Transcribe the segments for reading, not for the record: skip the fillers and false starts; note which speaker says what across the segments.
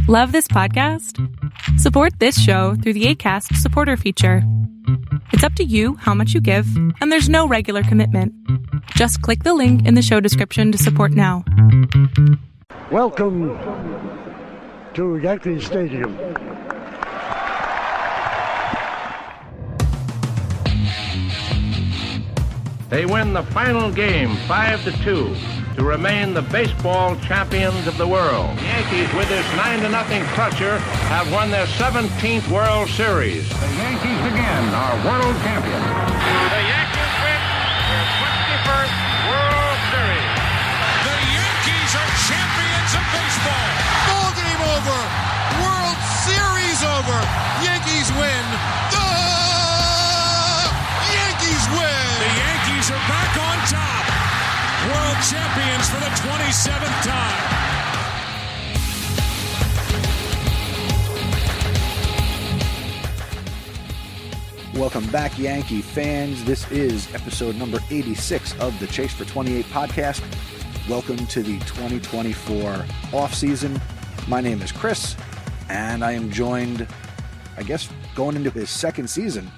Speaker 1: Love this podcast? Support this show through the Acast supporter feature. It's up to you how much you give, and there's no regular commitment. Just click the link in the show description to support now.
Speaker 2: Welcome to Yankee Stadium.
Speaker 3: They win the final game 5-2 to remain the baseball champions of the world. The Yankees, with this 9-0 crusher, have won their 17th World Series.
Speaker 4: The Yankees again are world champions.
Speaker 3: The Yankees win their 21st World Series.
Speaker 5: The Yankees are champions of baseball.
Speaker 6: Ball game over. World Series over. Yankees win. The Yankees win.
Speaker 5: The Yankees are back on top. World champions for the 27th time.
Speaker 7: Welcome back, Yankee fans. This is episode number 86 of the Chase for 28 podcast. Welcome to the 2024 offseason. My name is Chris, and I am joined, I guess, going into his second season,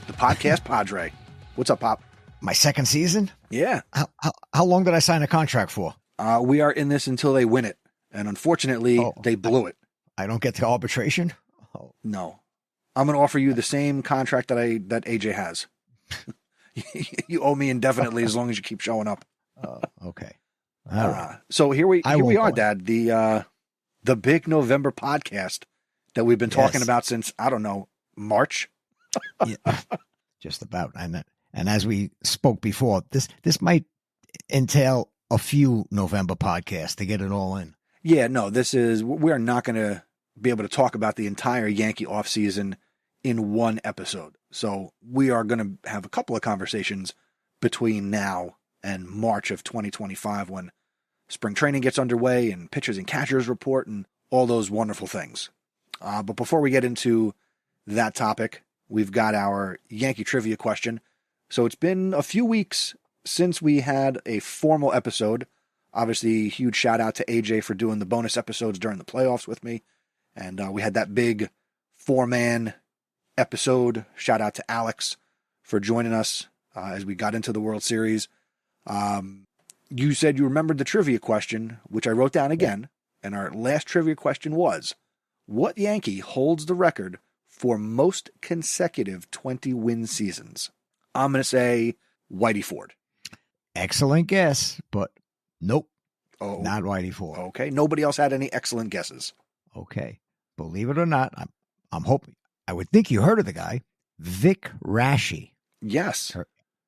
Speaker 7: the podcast Padre. What's up, Pop?
Speaker 8: My second season?
Speaker 7: Yeah.
Speaker 8: How long did I sign a contract for?
Speaker 7: We are in this until they win it. And unfortunately, they blew it.
Speaker 8: I don't get to arbitration? Oh.
Speaker 7: No. I'm going to offer you the same contract that AJ has. You owe me indefinitely as long as you keep showing up.
Speaker 8: Okay. All right.
Speaker 7: So here we are,
Speaker 8: go.
Speaker 7: Dad. The big November podcast that we've been talking about since, I don't know, March.
Speaker 8: Yeah, just about. And as we spoke before, this might entail a few November podcasts to get it all in.
Speaker 7: Yeah, no, we're not going to be able to talk about the entire Yankee offseason in one episode. So we are going to have a couple of conversations between now and March of 2025 when spring training gets underway and pitchers and catchers report and all those wonderful things. But before we get into that topic, we've got our Yankee trivia question. So it's been a few weeks since we had a formal episode. Obviously, huge shout out to AJ for doing the bonus episodes during the playoffs with me. And we had that big 4-man episode. Shout out to Alex for joining us as we got into the World Series. You said you remembered the trivia question, which I wrote down again. And our last trivia question was, what Yankee holds the record for most consecutive 20-win seasons? I'm going to say Whitey Ford.
Speaker 8: Excellent guess, but nope.
Speaker 7: Oh,
Speaker 8: not Whitey Ford.
Speaker 7: Okay. Nobody else had any excellent guesses.
Speaker 8: Okay. Believe it or not, I'm hoping. I would think you heard of the guy, Vic Raschi.
Speaker 7: Yes.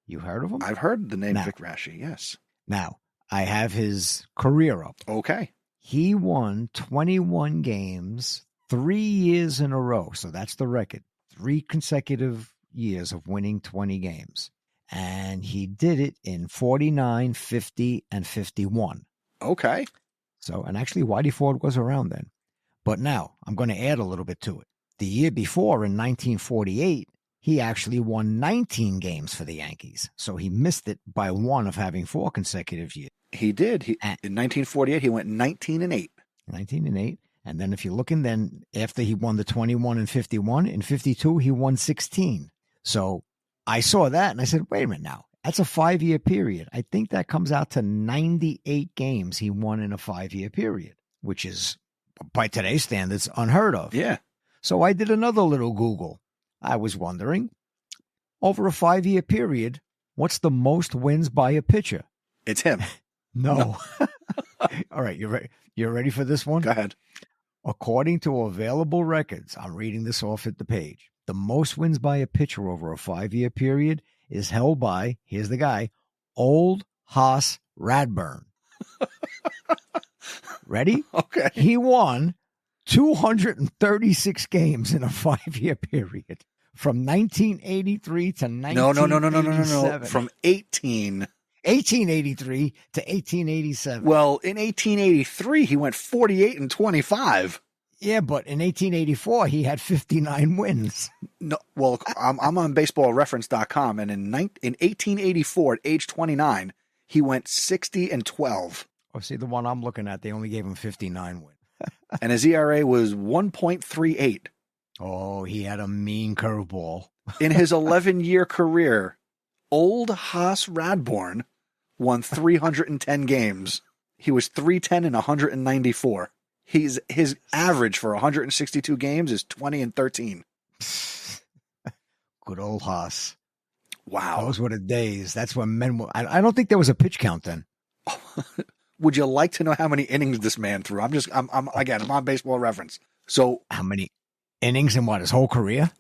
Speaker 8: You heard of him?
Speaker 7: I've heard the name Vic Raschi, yes.
Speaker 8: Now, I have his career up.
Speaker 7: Okay.
Speaker 8: He won 21 games 3 years in a row. So that's the record. 3 consecutive years of winning 20 games. And he did it in 49, 50, and 51.
Speaker 7: Okay.
Speaker 8: So, and actually Whitey Ford was around then. But now I'm going to add a little bit to it. The year before, in 1948, he actually won 19 games for the Yankees. So he missed it by one of having 4 consecutive years.
Speaker 7: He did. In 1948, he went 19-8.
Speaker 8: 19-8. And then if you're looking, then after he won the 21 and 51, in 52, he won 16. So I saw that and I said, wait a minute now. That's a 5-year period. I think that comes out to 98 games he won in a 5-year period, which is, by today's standards, unheard of.
Speaker 7: Yeah.
Speaker 8: So I did another little Google. I was wondering, over a 5-year period, what's the most wins by a pitcher?
Speaker 7: It's him.
Speaker 8: No. All right, you're ready for this one?
Speaker 7: Go ahead.
Speaker 8: According to available records, I'm reading this off at the page. The most wins by a pitcher over a 5-year period is held by, here's the guy, Old Hoss Radbourn. Ready?
Speaker 7: Okay.
Speaker 8: He won 236 games in a 5-year period from 1983 to 1987.
Speaker 7: No. From
Speaker 8: 1883 to 1887.
Speaker 7: Well, in 1883, he went 48-25.
Speaker 8: Yeah, but in 1884, he had 59 wins.
Speaker 7: No, well, I'm on baseballreference.com, and in 1884, at age 29, he went 60-12.
Speaker 8: Oh, see, the one I'm looking at, they only gave him 59 wins.
Speaker 7: And his ERA was 1.38.
Speaker 8: Oh, he had a mean curveball.
Speaker 7: In his 11-year career, old Haas Radborn won 310 games. He was 310 and 194. His average for 162 games is 20 and 13.
Speaker 8: Good old Haas.
Speaker 7: Wow.
Speaker 8: Those were the days. That's when men were. I don't think there was a pitch count then.
Speaker 7: Would you like to know how many innings this man threw? I'm on Baseball Reference. So
Speaker 8: how many innings in what, his whole career?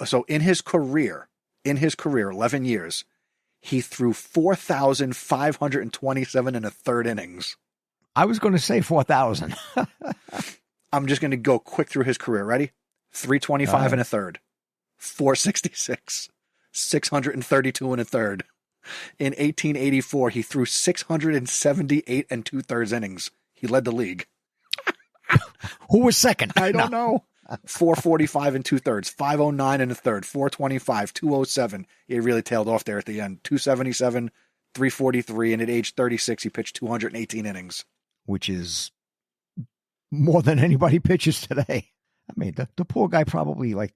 Speaker 7: So in his career, 11 years, he threw 4,527 and a third innings.
Speaker 8: I was going to say 4,000.
Speaker 7: I'm just going to go quick through his career. Ready? 325 and a third, 466, 632 and a third. In 1884, he threw 678 and 2/3 innings. He led the league.
Speaker 8: Who was second?
Speaker 7: I don't know. 445 and 2/3, 509 and a third, 425, 207. He really tailed off there at the end. 277, 343, and at age 36, he pitched 218 innings.
Speaker 8: Which is more than anybody pitches today. I mean, the poor guy probably like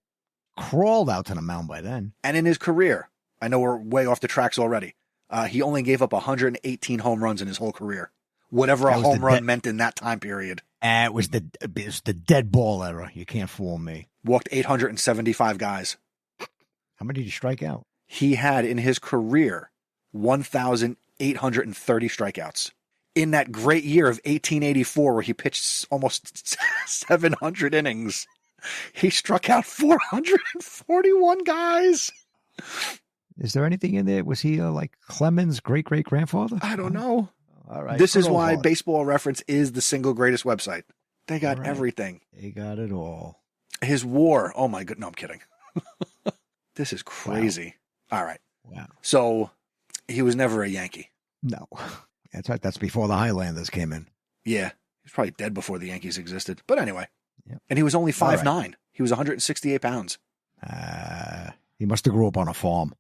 Speaker 8: crawled out to the mound by then.
Speaker 7: And in his career, I know we're way off the tracks already. He only gave up 118 home runs in his whole career. Whatever a home run meant in that time period.
Speaker 8: It was the dead ball era. You can't fool me.
Speaker 7: Walked 875 guys.
Speaker 8: How many did he strike out?
Speaker 7: He had in his career 1,830 strikeouts. In that great year of 1884, where he pitched almost 700 innings, he struck out 441 guys.
Speaker 8: Is there anything in there? Was he like Clemens' great-great-grandfather?
Speaker 7: I don't know.
Speaker 8: All right.
Speaker 7: This is why Baseball Reference is the single greatest website. They got everything.
Speaker 8: They got it all.
Speaker 7: His WAR. Oh my god! No, I'm kidding. This is crazy. Wow. All right.
Speaker 8: Wow.
Speaker 7: So he was never a Yankee.
Speaker 8: No. That's right. That's before the Highlanders came in.
Speaker 7: Yeah. He was probably dead before the Yankees existed. But anyway.
Speaker 8: Yep.
Speaker 7: And he was only 5'9". Right. He was 168 pounds.
Speaker 8: He must have grew up on a farm.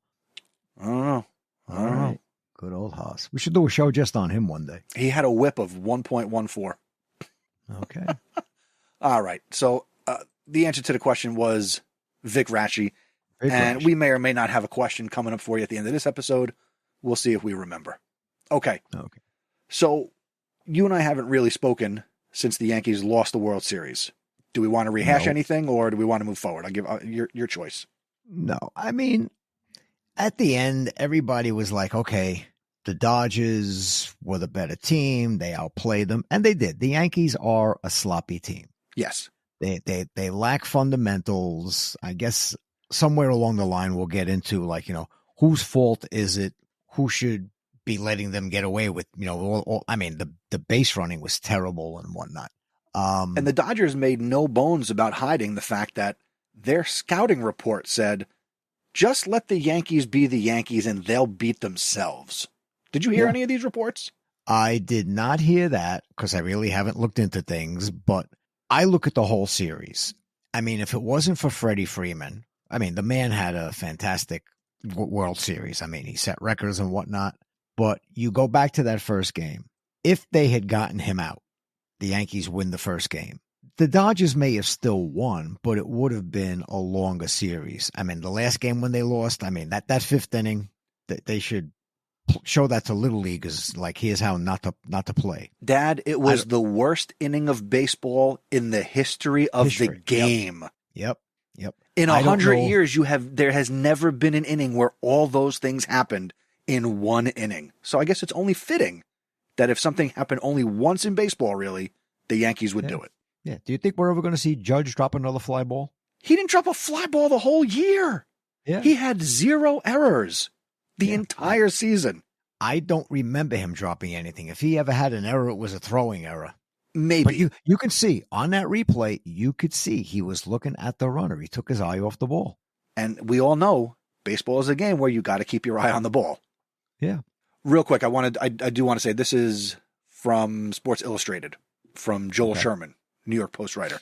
Speaker 7: I don't know.
Speaker 8: All right. Good old Haas. We should do a show just on him one day.
Speaker 7: He had a whip of 1.14.
Speaker 8: Okay.
Speaker 7: All right. So the answer to the question was Vic Raschi. And we may or may not have a question coming up for you at the end of this episode. We'll see if we remember. Okay. So you and I haven't really spoken since the Yankees lost the World Series. Do we want to rehash anything, or do we want to move forward? I'll give your choice.
Speaker 8: No. I mean, at the end, everybody was like, okay, the Dodgers were the better team. They outplayed them. And they did. The Yankees are a sloppy team.
Speaker 7: Yes.
Speaker 8: They lack fundamentals. I guess somewhere along the line, we'll get into like, whose fault is it? Who should be letting them get away with, the base running was terrible and whatnot.
Speaker 7: And the Dodgers made no bones about hiding the fact that their scouting report said, just let the Yankees be the Yankees and they'll beat themselves. Did you hear any of these reports?
Speaker 8: I did not hear that because I really haven't looked into things, but I look at the whole series. I mean, if it wasn't for Freddie Freeman, the man had a fantastic World Series. I mean, he set records and whatnot, but you go back to that first game. If they had gotten him out, the Yankees win the first game. The Dodgers may have still won, but it would have been a longer series. I mean, the last game when they lost, that fifth inning, they should show that to little leaguers. Like, here's how not to play.
Speaker 7: Dad, it was the worst inning of baseball in the history of the game.
Speaker 8: Yep.
Speaker 7: In 100 years, there has never been an inning where all those things happened in one inning. So I guess it's only fitting that if something happened only once in baseball, really, the Yankees would do it.
Speaker 8: Yeah. Do you think we're ever going to see Judge drop another fly ball?
Speaker 7: He didn't drop a fly ball the whole year.
Speaker 8: Yeah.
Speaker 7: He had 0 errors the entire season.
Speaker 8: I don't remember him dropping anything. If he ever had an error, it was a throwing error.
Speaker 7: Maybe.
Speaker 8: But you can see on that replay, you could see he was looking at the runner. He took his eye off the ball.
Speaker 7: And we all know baseball is a game where you got to keep your eye on the ball.
Speaker 8: Yeah.
Speaker 7: Real quick, I do want to say this is from Sports Illustrated, from Joel Sherman, New York Post writer.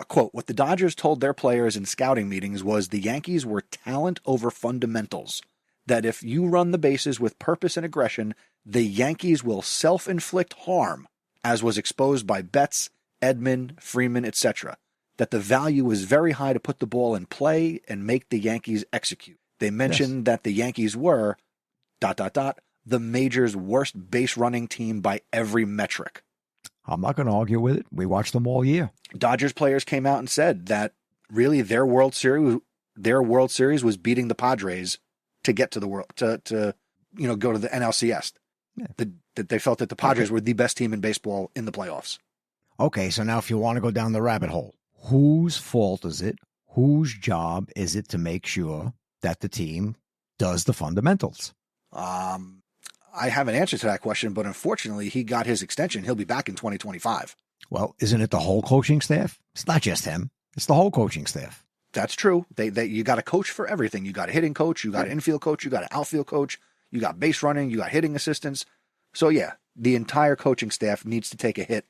Speaker 7: Quote, what the Dodgers told their players in scouting meetings was the Yankees were talent over fundamentals. That if you run the bases with purpose and aggression, the Yankees will self-inflict harm, as was exposed by Betts Edman, Freeman, etc., that the value was very high to put the ball in play and make the Yankees execute. They mentioned that the Yankees were ... the major's worst base running team by every metric.
Speaker 8: I'm not going to argue with it. We watched them all year.
Speaker 7: Dodgers players came out and said that really their World Series was beating the Padres to get to the world, to go to the NLCS. Yeah. That they felt that the Padres were the best team in baseball in the playoffs.
Speaker 8: Okay, so now if you want to go down the rabbit hole, whose fault is it? Whose job is it to make sure that the team does the fundamentals?
Speaker 7: I have an answer to that question, but unfortunately, he got his extension. He'll be back in 2025.
Speaker 8: Well, isn't it the whole coaching staff? It's not just him. It's the whole coaching staff.
Speaker 7: That's true. You got a coach for everything. You got a hitting coach, you got an infield coach, you got an outfield coach, you got base running, you got hitting assistants. So yeah, the entire coaching staff needs to take a hit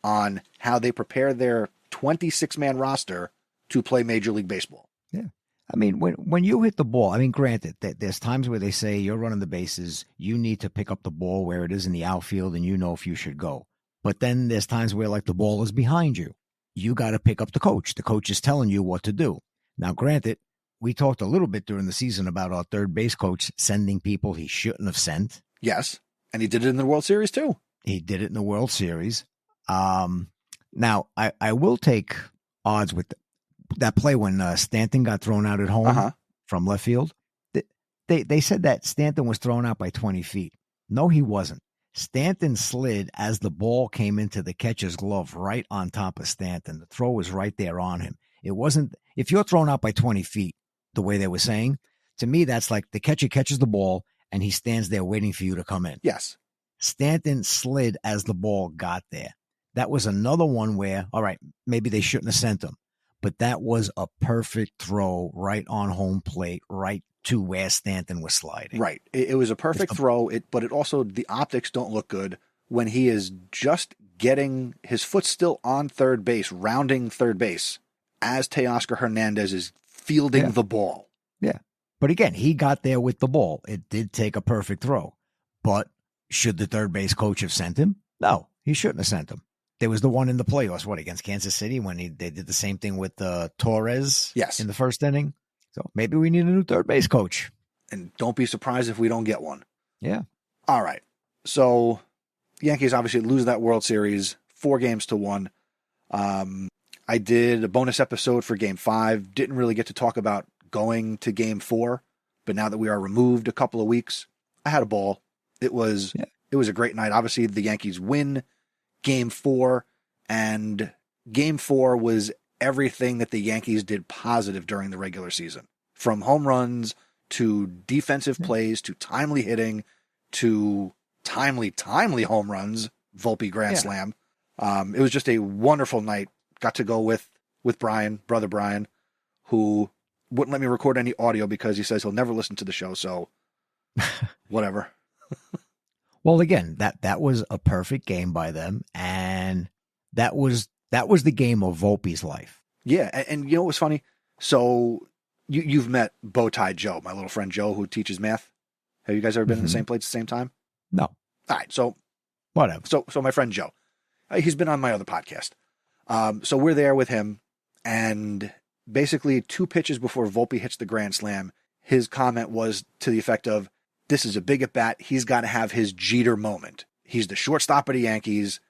Speaker 7: on how they prepare their 26-man roster to play Major League Baseball.
Speaker 8: Yeah. I mean, when you hit the ball, I mean, granted, there's times where they say you're running the bases, you need to pick up the ball where it is in the outfield and you know if you should go. But then there's times where like the ball is behind you. You got to pick up the coach. The coach is telling you what to do. Now, granted, we talked a little bit during the season about our third base coach sending people he shouldn't have sent.
Speaker 7: Yes. And he did it in the World Series too.
Speaker 8: He did it in the World Series. Now, I will take odds with that play when Stanton got thrown out at home from left field. They said that Stanton was thrown out by 20 feet. No, he wasn't. Stanton slid as the ball came into the catcher's glove right on top of Stanton. The throw was right there on him. It wasn't, if you're thrown out by 20 feet, the way they were saying, to me, that's like the catcher catches the ball and he stands there waiting for you to come in.
Speaker 7: Yes.
Speaker 8: Stanton slid as the ball got there. That was another one where, all right, maybe they shouldn't have sent him, but that was a perfect throw right on home plate, right to where Stanton was sliding.
Speaker 7: Right. It was a perfect throw, but it also, the optics don't look good when he is just getting his foot still on third base, rounding third base, as Teoscar Hernandez is fielding the ball.
Speaker 8: Yeah. But again, he got there with the ball. It did take a perfect throw. But should the third base coach have sent him? No, he shouldn't have sent him. There was the one in the playoffs, against Kansas City when they did the same thing with Torres in the first inning. So maybe we need a new third base coach.
Speaker 7: And don't be surprised if we don't get one.
Speaker 8: Yeah.
Speaker 7: All right. So Yankees obviously lose that World Series 4-1. I did a bonus episode for Game 5. Didn't really get to talk about going to Game 4, but now that we are removed a couple of weeks, I had a ball. It was a great night. Obviously, the Yankees win Game 4, and Game 4 was everything that the Yankees did positive during the regular season. From home runs to defensive plays to timely hitting to timely home runs, Volpe grand slam. It was just a wonderful night. Got to go with Brian, brother Brian, who wouldn't let me record any audio because he says he'll never listen to the show. So whatever.
Speaker 8: Well, again, that was a perfect game by them. And that was the game of Volpe's life.
Speaker 7: Yeah. And you know what was funny? So you've met Bowtie Joe, my little friend Joe, who teaches math. Have you guys ever been in the same place at the same time?
Speaker 8: No.
Speaker 7: All right. So
Speaker 8: whatever.
Speaker 7: So my friend Joe, he's been on my other podcast. So we're there with him, and basically 2 pitches before Volpe hits the grand slam, his comment was to the effect of, this is a big at bat. He's got to have his Jeter moment. He's the shortstop of the Yankees.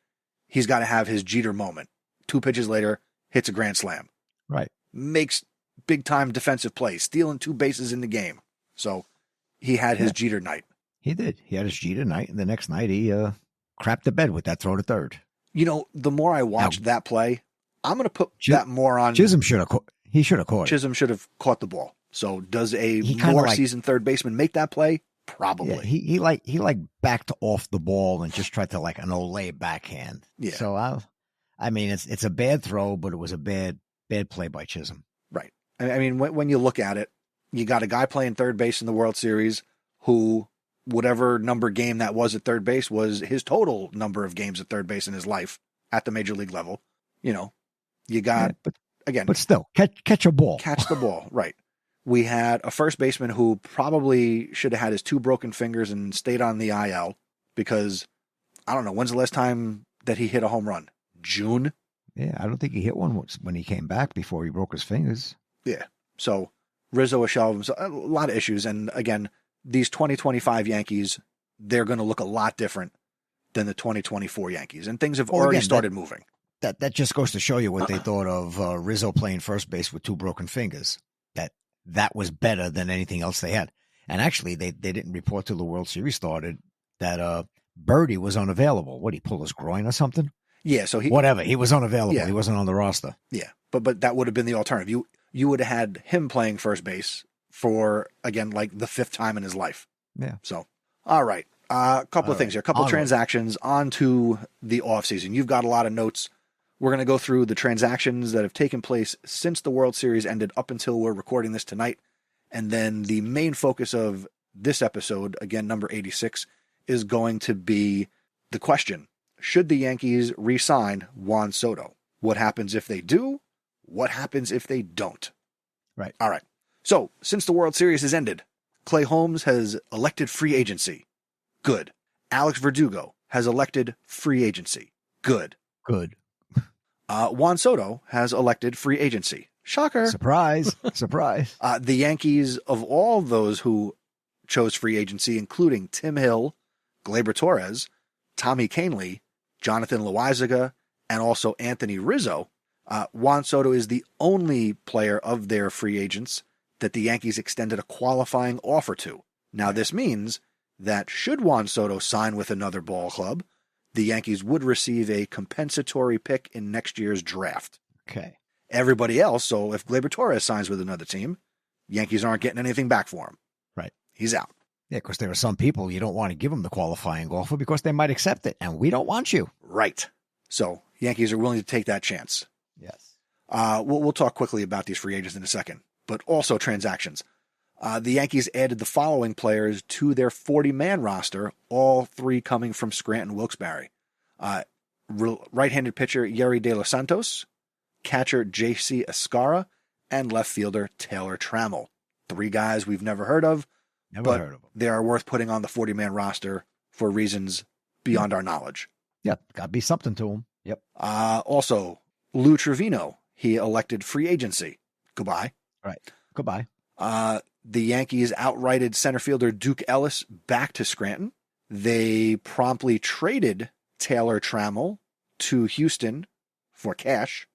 Speaker 7: He's got to have his Jeter moment. 2 pitches later, hits a grand slam.
Speaker 8: Right.
Speaker 7: Makes big time defensive plays, stealing 2 bases in the game. So he had his Jeter night.
Speaker 8: He did. He had his Jeter night, and the next night he crapped the bed with that throw to third.
Speaker 7: You know, the more I watched that play, I'm going to put that more on.
Speaker 8: Chisholm should have caught it.
Speaker 7: Chisholm should have caught the ball. So does a more seasoned third baseman make that play? Probably.
Speaker 8: Yeah, he backed off the ball and just tried to an Olay backhand.
Speaker 7: Yeah.
Speaker 8: So I mean, it's a bad throw, but it was a bad play by Chisholm.
Speaker 7: Right. I mean, when you look at it, you got a guy playing third base in the World Series who, whatever number game that was at third base, was his total number of games at third base in his life at the major league level. You know, you got,
Speaker 8: but still, catch a ball.
Speaker 7: Catch the ball, right. We had a first baseman who probably should have had his 2 broken fingers and stayed on the IL because, I don't know, when's the last time that he hit a home run? June?
Speaker 8: Yeah, I don't think he hit one when he came back before he broke his fingers.
Speaker 7: Yeah. So Rizzo, a lot of issues. And again, these 2025 Yankees, they're going to look a lot different than the 2024 Yankees. And things have already started moving.
Speaker 8: That just goes to show you what they thought of Rizzo playing first base with 2 broken fingers. That was better than anything else they had. And actually, they didn't report till the World Series started that Birdie was unavailable. What, he pulled his groin or something?
Speaker 7: Yeah, so he
Speaker 8: was unavailable.
Speaker 7: Yeah.
Speaker 8: He wasn't on the roster.
Speaker 7: Yeah, but that would have been the alternative. You would have had him playing first base for, again, like the 5th time in his life.
Speaker 8: Yeah.
Speaker 7: So, all right. A couple of things here. A couple of transactions onto the offseason. You've got a lot of notes. We're going to go through the transactions that have taken place since the World Series ended up until we're recording this tonight. And then the main focus of this episode, again, number 86, is going to be the question: should the Yankees re-sign Juan Soto? What happens if they do? What happens if they don't?
Speaker 8: Right.
Speaker 7: All right. So, since the World Series has ended, Clay Holmes has elected free agency. Good. Alex Verdugo has elected free agency. Good.
Speaker 8: Good.
Speaker 7: Juan Soto has elected free agency. Shocker.
Speaker 8: Surprise. Surprise.
Speaker 7: The Yankees, of all those who chose free agency, including Tim Hill, Gleyber Torres, Tommy Kahnle, Jonathan Loáisiga, and also Anthony Rizzo, Juan Soto is the only player of their free agents that the Yankees extended a qualifying offer to. Now, this means that should Juan Soto sign with another ball club, the Yankees would receive a compensatory pick in next year's draft.
Speaker 8: Okay.
Speaker 7: Everybody else, so if Gleyber Torres signs with another team, Yankees aren't getting anything back for him.
Speaker 8: Right.
Speaker 7: He's out.
Speaker 8: Yeah, because there are some people you don't want to give them the qualifying offer because they might accept it, and we don't want you.
Speaker 7: Right. So Yankees are willing to take that chance.
Speaker 8: Yes.
Speaker 7: We'll talk quickly about these free agents in a second, but also transactions. The Yankees added the following players to their 40-man roster, all 3 coming from Scranton, Wilkes-Barre. Right-handed pitcher Yerry de los Santos, catcher J.C. Escarra, and left fielder Taylor Trammell. 3 guys we've never heard of, but they are worth putting on the 40-man roster for reasons beyond our knowledge.
Speaker 8: Yep, got to be something to them. Yep.
Speaker 7: Also, Lou Trivino, he elected free agency. Goodbye.
Speaker 8: Right. Goodbye.
Speaker 7: The Yankees outrighted center fielder Duke Ellis back to Scranton. They promptly traded Taylor Trammell to Houston for cash.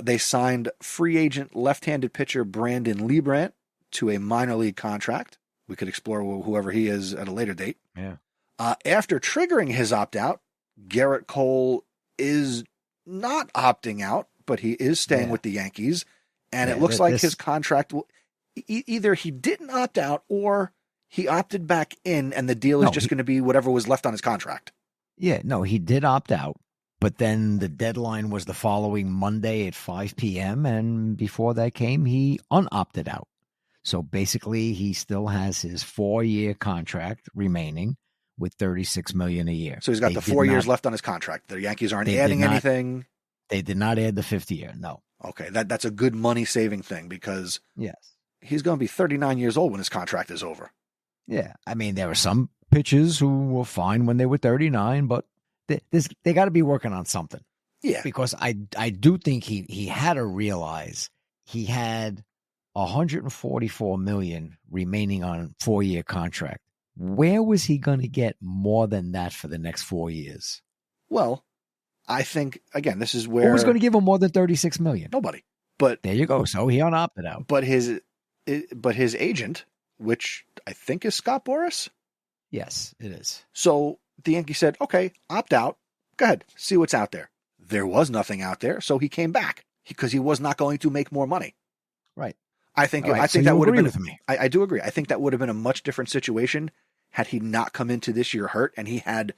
Speaker 7: They signed free agent left-handed pitcher Brandon Leibrandt to a minor league contract. We could explore whoever he is at a later date.
Speaker 8: Yeah.
Speaker 7: After triggering his opt-out, Garrett Cole is not opting out, but he is staying with the Yankees. And it looks like his contract will... Either he didn't opt out or he opted back in and the deal is just going to be whatever was left on his contract.
Speaker 8: Yeah, no, he did opt out, but then the deadline was the following Monday at 5 p.m. And before that came, he unopted out. So basically he still has his 4-year contract remaining with $36 million a year.
Speaker 7: So he's got the 4 years left on his contract. The Yankees aren't adding anything.
Speaker 8: They did not add the 5th year. No.
Speaker 7: Okay. That's a good money saving thing because
Speaker 8: yes,
Speaker 7: he's going to be 39 years old when his contract is over.
Speaker 8: Yeah. I mean, there were some pitchers who were fine when they were 39, but they got to be working on something.
Speaker 7: Yeah.
Speaker 8: Because I do think he had to realize he had $144 million remaining on a 4-year contract. Where was he going to get more than that for the next 4 years?
Speaker 7: Well, I think, again, this is where...
Speaker 8: Who was going to give him more than $36 million?
Speaker 7: Nobody. But
Speaker 8: there you go. So he unopted out.
Speaker 7: But his agent, which I think is Scott Boras?
Speaker 8: Yes, it is.
Speaker 7: So the Yankees said, okay, opt out. Go ahead, see what's out there. There was nothing out there, so he came back because he was not going to make more money.
Speaker 8: Right.
Speaker 7: I think
Speaker 8: so
Speaker 7: that would have been
Speaker 8: with me.
Speaker 7: I do agree. I think that would have been a much different situation had he not come into this year hurt and he had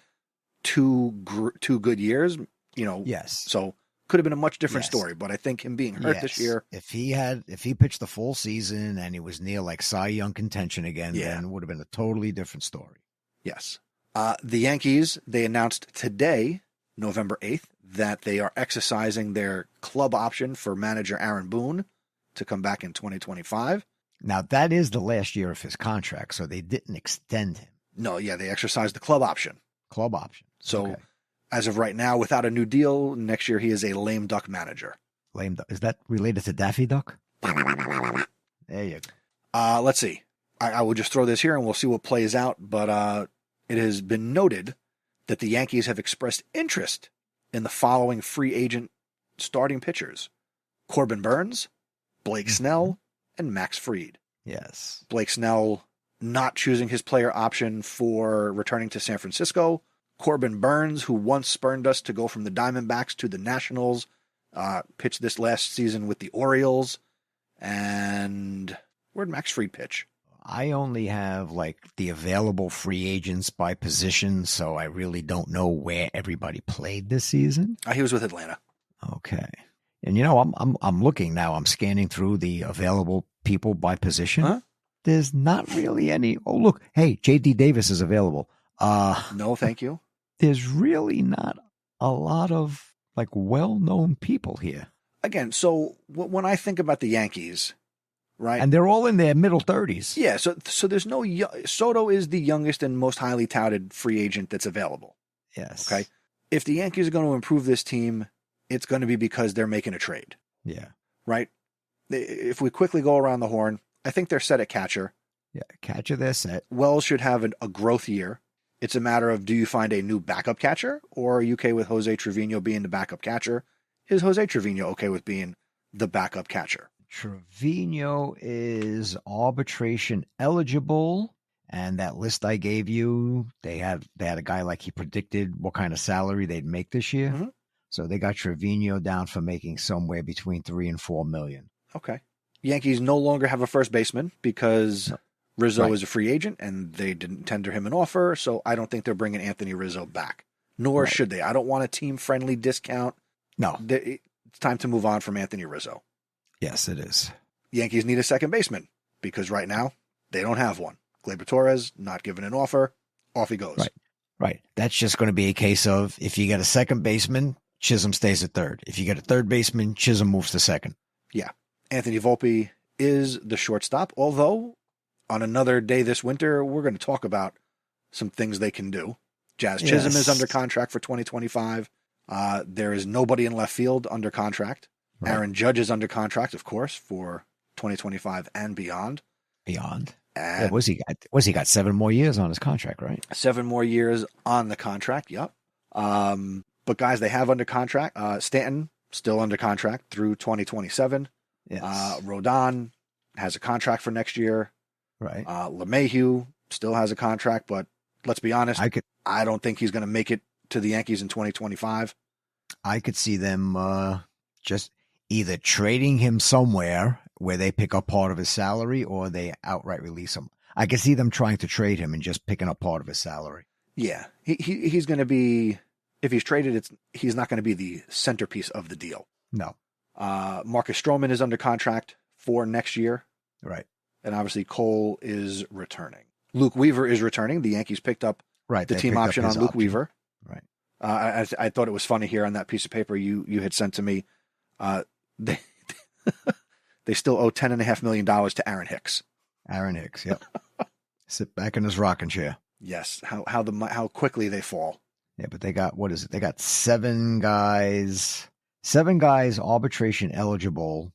Speaker 7: two good years,
Speaker 8: Yes.
Speaker 7: So could have been a much different story, but I think him being hurt this year.
Speaker 8: If he pitched the full season and he was near like Cy Young contention again, then it would have been a totally different story.
Speaker 7: Yes. The Yankees, they announced today, November 8th, that they are exercising their club option for manager Aaron Boone to come back in 2025.
Speaker 8: Now, that is the last year of his contract, so they didn't extend him.
Speaker 7: No, they exercised the club option.
Speaker 8: Club option.
Speaker 7: So as of right now, without a new deal, next year he is a lame duck manager.
Speaker 8: Lame duck. Is that related to Daffy Duck? There you go.
Speaker 7: Let's see. I will just throw this here and we'll see what plays out. But it has been noted that the Yankees have expressed interest in the following free agent starting pitchers: Corbin Burns, Blake Snell, and Max Fried.
Speaker 8: Yes.
Speaker 7: Blake Snell not choosing his player option for returning to San Francisco. Corbin Burns, who once spurned us to go from the Diamondbacks to the Nationals, pitched this last season with the Orioles. And where'd Max Fried pitch?
Speaker 8: I only have like the available free agents by position, so I really don't know where everybody played this season.
Speaker 7: He was with Atlanta.
Speaker 8: Okay. And you know, I'm looking now. I'm scanning through the available people by position.
Speaker 7: Huh?
Speaker 8: There's not really any. Oh, look. Hey, J.D. Davis is available.
Speaker 7: No, thank you.
Speaker 8: There's really not a lot of like well-known people here.
Speaker 7: Again, so when I think about the Yankees, right?
Speaker 8: And they're all in their middle 30s.
Speaker 7: Yeah, so there's no Soto is the youngest and most highly touted free agent that's available.
Speaker 8: Yes.
Speaker 7: Okay. If the Yankees are going to improve this team, it's going to be because they're making a trade.
Speaker 8: Yeah.
Speaker 7: Right? If we quickly go around the horn, I think they're set at catcher.
Speaker 8: Yeah, catcher, they're set.
Speaker 7: Wells should have a growth year. It's a matter of, do you find a new backup catcher, or are you okay with Jose Trevino being the backup catcher? Is Jose Trevino okay with being the backup catcher?
Speaker 8: Trevino is arbitration eligible, and that list I gave you, they had a guy like he predicted what kind of salary they'd make this year.
Speaker 7: Mm-hmm.
Speaker 8: So they got Trevino down for making somewhere between $3 and $4 million.
Speaker 7: Okay. Yankees no longer have a first baseman because Rizzo
Speaker 8: Right.
Speaker 7: is a free agent and they didn't tender him an offer. So I don't think they're bringing Anthony Rizzo back, nor
Speaker 8: Right.
Speaker 7: should they. I don't want a team-friendly discount.
Speaker 8: No.
Speaker 7: It's time to move on from Anthony Rizzo.
Speaker 8: Yes, it is.
Speaker 7: Yankees need a second baseman because right now they don't have one. Gleyber Torres not given an offer. Off he goes.
Speaker 8: Right. Right. That's just going to be a case of if you get a second baseman, Chisholm stays at third. If you get a third baseman, Chisholm moves to second.
Speaker 7: Yeah. Anthony Volpe is the shortstop, although on another day this winter, we're going to talk about some things they can do. Jazz Chisholm is under contract for 2025. There is nobody in left field under contract.
Speaker 8: Right.
Speaker 7: Aaron Judge is under contract, of course, for 2025 and beyond.
Speaker 8: Beyond.
Speaker 7: And
Speaker 8: Yeah, was he got 7 more years on his contract, right?
Speaker 7: 7 more years on the contract. Yep. But guys, they have under contract. Stanton still under contract through 2027.
Speaker 8: Yes.
Speaker 7: Rodon has a contract for next year.
Speaker 8: Right.
Speaker 7: LeMahieu still has a contract, but let's be honest, I don't think he's going to make it to the Yankees in 2025.
Speaker 8: I could see them just either trading him somewhere where they pick up part of his salary or they outright release him. I could see them trying to trade him and just picking up part of his salary.
Speaker 7: Yeah, he's going to be, if he's traded, he's not going to be the centerpiece of the deal.
Speaker 8: No.
Speaker 7: Marcus Stroman is under contract for next year.
Speaker 8: Right.
Speaker 7: And obviously Cole is returning. Luke Weaver is returning. The Yankees picked up the team option on Luke Weaver.
Speaker 8: Right.
Speaker 7: I thought it was funny here on that piece of paper you had sent to me. They they still owe $10.5 million to Aaron Hicks.
Speaker 8: Aaron Hicks, yep. Sit back in his rocking chair.
Speaker 7: Yes. How quickly they fall.
Speaker 8: Yeah, but they got, what is it? They got 7 guys arbitration eligible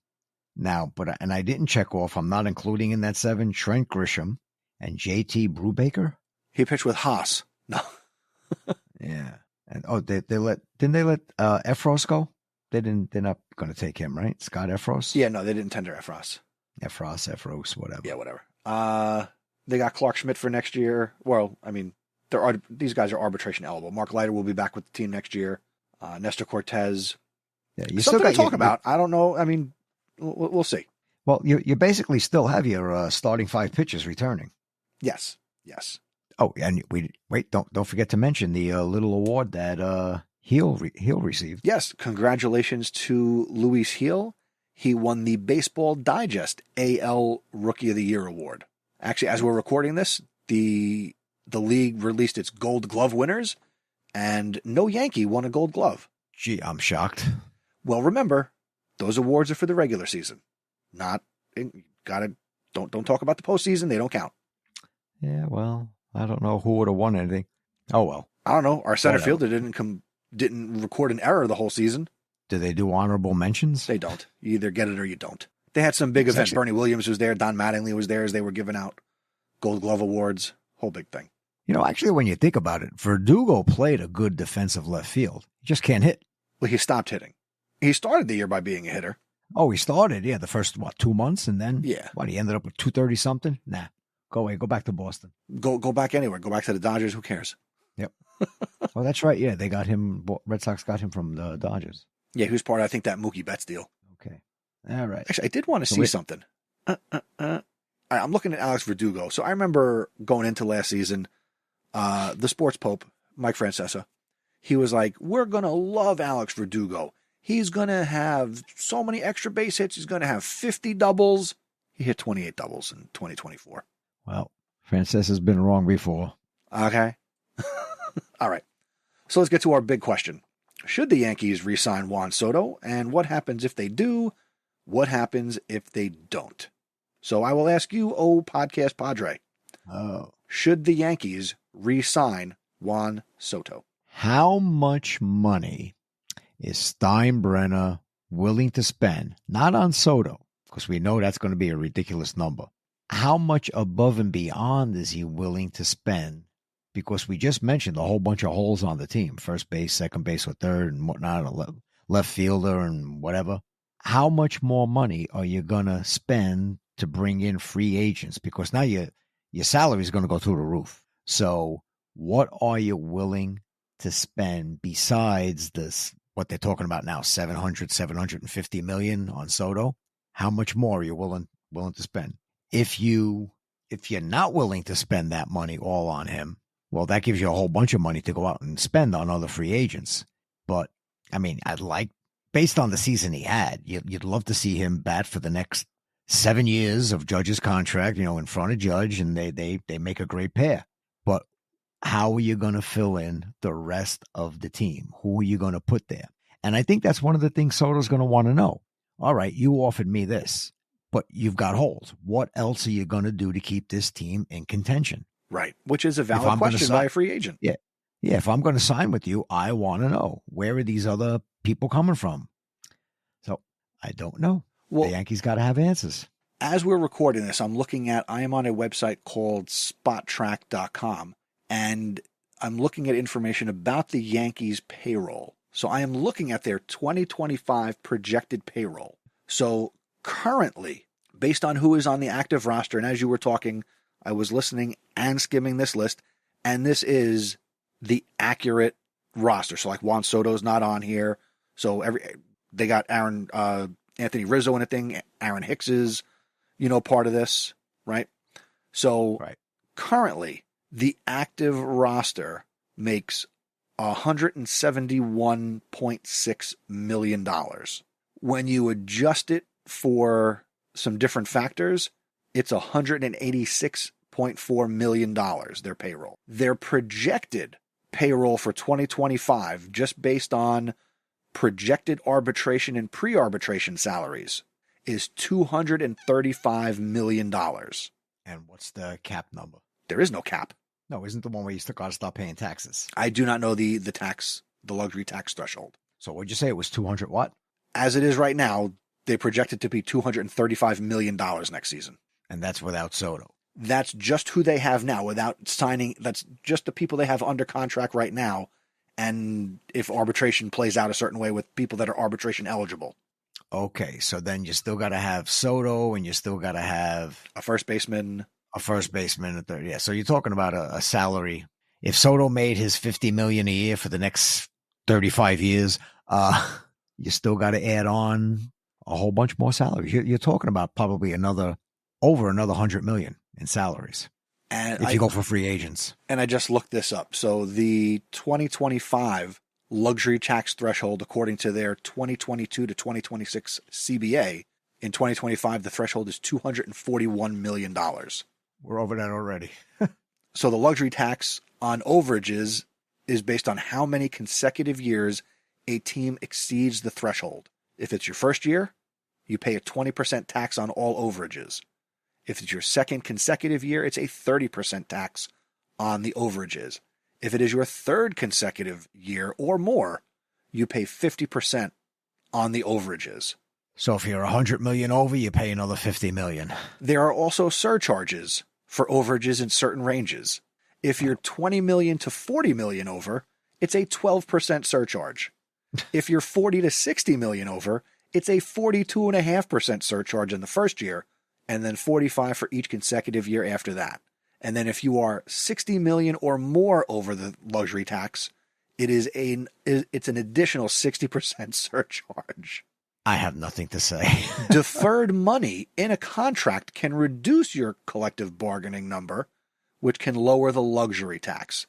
Speaker 8: now, and I didn't check off. I'm not including in that 7 Trent Grisham and JT Brubaker.
Speaker 7: He pitched with Haas. No.
Speaker 8: Yeah. And didn't they let Efros go? They're not going to take him, right? Scott Efros?
Speaker 7: Yeah, no, they didn't tender Efros,
Speaker 8: whatever.
Speaker 7: Yeah, whatever. They got Clark Schmidt for next year. Well, I mean, these guys are arbitration eligible. Mark Leiter will be back with the team next year. Nestor Cortez.
Speaker 8: Yeah, you
Speaker 7: something
Speaker 8: still got
Speaker 7: to talk about. I don't know. I mean, we'll see.
Speaker 8: Well, you basically still have your starting 5 pitchers returning.
Speaker 7: Yes.
Speaker 8: Oh, and don't forget to mention the little award that Hill received.
Speaker 7: Yes, congratulations to Luis Hill. He won the Baseball Digest AL Rookie of the Year award. Actually, as we're recording this, the league released its Gold Glove winners, and no Yankee won a Gold Glove.
Speaker 8: Gee, I'm shocked.
Speaker 7: Well, remember, those awards are for the regular season. Don't talk about the postseason. They don't count.
Speaker 8: Yeah, well, I don't know who would have won anything. Oh well.
Speaker 7: I don't know. Our center
Speaker 8: Whatever.
Speaker 7: fielder didn't didn't record an error the whole season.
Speaker 8: Do they do honorable mentions?
Speaker 7: They don't. You either get it or you don't. They had some big events. Bernie Williams was there. Don Mattingly was there as they were giving out Gold Glove awards. Whole big thing.
Speaker 8: Actually, when you think about it, Verdugo played a good defensive left field. He just can't hit.
Speaker 7: Well, he stopped hitting. He started the year by being a hitter.
Speaker 8: Oh, he started, the first, 2 months, and then,
Speaker 7: he
Speaker 8: ended up with 230-something? Nah, go away, go back to Boston.
Speaker 7: Go back anywhere. Go back to the Dodgers. Who cares?
Speaker 8: Yep. Well, that's right, they got him, Red Sox got him from the Dodgers.
Speaker 7: Yeah, he was part of, I think, that Mookie Betts deal.
Speaker 8: Okay. All right.
Speaker 7: Actually, I did want to see something. I'm looking at Alex Verdugo. So I remember going into last season, the sports pope, Mike Francesa, he was like, we're going to love Alex Verdugo. He's going to have so many extra base hits. He's going to have 50 doubles. He hit 28 doubles in 2024.
Speaker 8: Well, Francesa's been wrong before.
Speaker 7: Okay. All right. So let's get to our big question. Should the Yankees re-sign Juan Soto? And what happens if they do? What happens if they don't? So I will ask you, podcast Padre. Should the Yankees re-sign Juan Soto?
Speaker 8: How much money is Steinbrenner willing to spend? Not on Soto, because we know that's going to be a ridiculous number. How much above and beyond is he willing to spend? Because we just mentioned a whole bunch of holes on the team. First base, second base, or third, and whatnot, a left fielder and whatever. How much more money are you going to spend to bring in free agents? Because now your salary is going to go through the roof. So what are you willing to spend besides this, what they're talking about now, $750 million on Soto? How much more are you willing to spend? If you're not willing to spend that money all on him, well, that gives you a whole bunch of money to go out and spend on other free agents. But I mean, based on the season he had, you'd love to see him bat for the next 7 years of Judge's contract, in front of Judge, and they make a great pair. But how are you going to fill in the rest of the team? Who are you going to put there? And I think that's one of the things Soto's going to want to know. All right, you offered me this, but you've got holes. What else are you going to do to keep this team in contention?
Speaker 7: Right, which is a valid question by a free agent.
Speaker 8: Yeah, if I'm going to sign with you, I want to know, where are these other people coming from? So I don't know. Well, the Yankees got to have answers.
Speaker 7: As we're recording this, I am on a website called spottrack.com, and I'm looking at information about the Yankees payroll. So I am looking at their 2025 projected payroll. So currently, based on who is on the active roster, and as you were talking, I was listening and skimming this list, and this is the accurate roster. So like Juan Soto's not on here. So they got Anthony Rizzo in a thing. Aaron Hicks is, part of this, right? So currently, the active roster makes $171.6 million. When you adjust it for some different factors, it's $186.4 million, their payroll. Their projected payroll for 2025, just based on projected arbitration and pre-arbitration salaries, is $235 million.
Speaker 8: And what's the cap number?
Speaker 7: There is no cap.
Speaker 8: No, isn't the one where you still got to stop paying taxes?
Speaker 7: I do not know the luxury tax threshold.
Speaker 8: So what'd you say? It was 200 what?
Speaker 7: As it is right now, they project it to be $235 million next season.
Speaker 8: And that's without Soto.
Speaker 7: That's just who they have now without signing. That's just the people they have under contract right now. And if arbitration plays out a certain way with people that are arbitration eligible.
Speaker 8: Okay, so then you still got to have Soto, and you still got to have
Speaker 7: a first baseman,
Speaker 8: a third. Yeah, so you're talking about a salary. If Soto made his $50 million a year for the next 35 years, you still got to add on a whole bunch more salaries. You're talking about probably over another $100 million in salaries. And if you go for free agents.
Speaker 7: And I just looked this up. So the 2025 luxury tax threshold, according to their 2022 to 2026 CBA, in 2025, the threshold is $241 million.
Speaker 8: We're over that already.
Speaker 7: So the luxury tax on overages is based on how many consecutive years a team exceeds the threshold. If it's your first year, you pay a 20% tax on all overages. If it's your second consecutive year, it's a 30% tax on the overages. If it is your third consecutive year or more, you pay 50% on the overages.
Speaker 8: So if you're 100 million over, you pay another 50 million.
Speaker 7: There are also surcharges for overages in certain ranges. If you're 20 million to 40 million over, it's a 12% surcharge. If you're 40 to 60 million over, it's a 42.5% surcharge in the first year, and then 45 for each consecutive year after that. And then if you are 60 million or more over the luxury tax, it's an additional 60% surcharge.
Speaker 8: I have nothing to say.
Speaker 7: Deferred money in a contract can reduce your collective bargaining number, which can lower the luxury tax,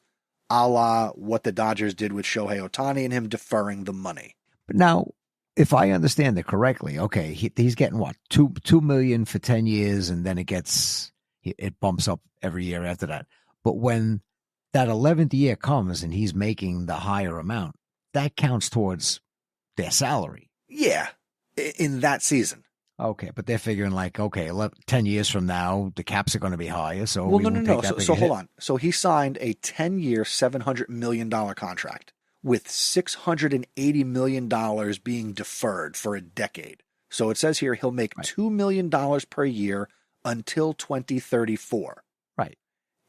Speaker 7: a la what the Dodgers did with Shohei Ohtani and him deferring the money.
Speaker 8: But now, if I understand it correctly, okay, he's getting what, $2 million for 10 years, and then it bumps up every year after that. But when that 11th year comes and he's making the higher amount, that counts towards their salary.
Speaker 7: Yeah, in that season.
Speaker 8: Okay, but they're figuring like, okay, 10 years from now, the caps are going to be higher. So
Speaker 7: well, no. So hold on. So he signed a 10-year, $700 million contract with $680 million being deferred for a decade. So it says here he'll make $2 million per year until 2034.
Speaker 8: Right.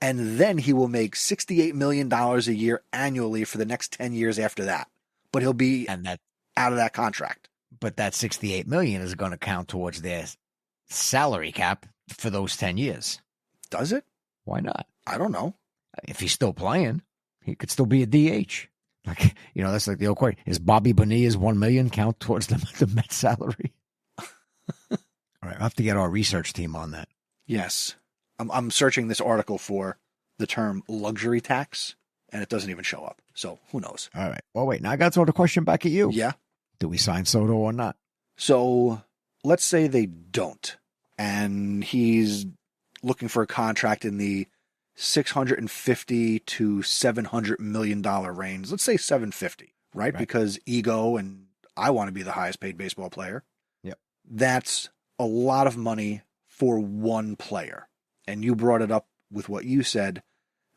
Speaker 7: And then he will make $68 million a year annually for the next 10 years after that. But he'll be out of that contract.
Speaker 8: But that $68 million is going to count towards their salary cap for those 10 years.
Speaker 7: Does it?
Speaker 8: Why not?
Speaker 7: I don't know.
Speaker 8: If he's still playing, he could still be a DH. Like, that's like the old question. Is Bobby Bonilla's $1 million count towards the Mets salary? All right, I'll have to get our research team on that.
Speaker 7: Yes. I'm searching this article for the term luxury tax, and it doesn't even show up. So who knows?
Speaker 8: All right. Well, wait. Now I got to throw the question back at you.
Speaker 7: Yeah.
Speaker 8: Do we sign Soto or not?
Speaker 7: So let's say they don't, and he's looking for a contract in the $650 to $700 million range. Let's say $750, right? Because ego and I want to be the highest paid baseball player.
Speaker 8: Yep.
Speaker 7: That's a lot of money for one player. And you brought it up with what you said,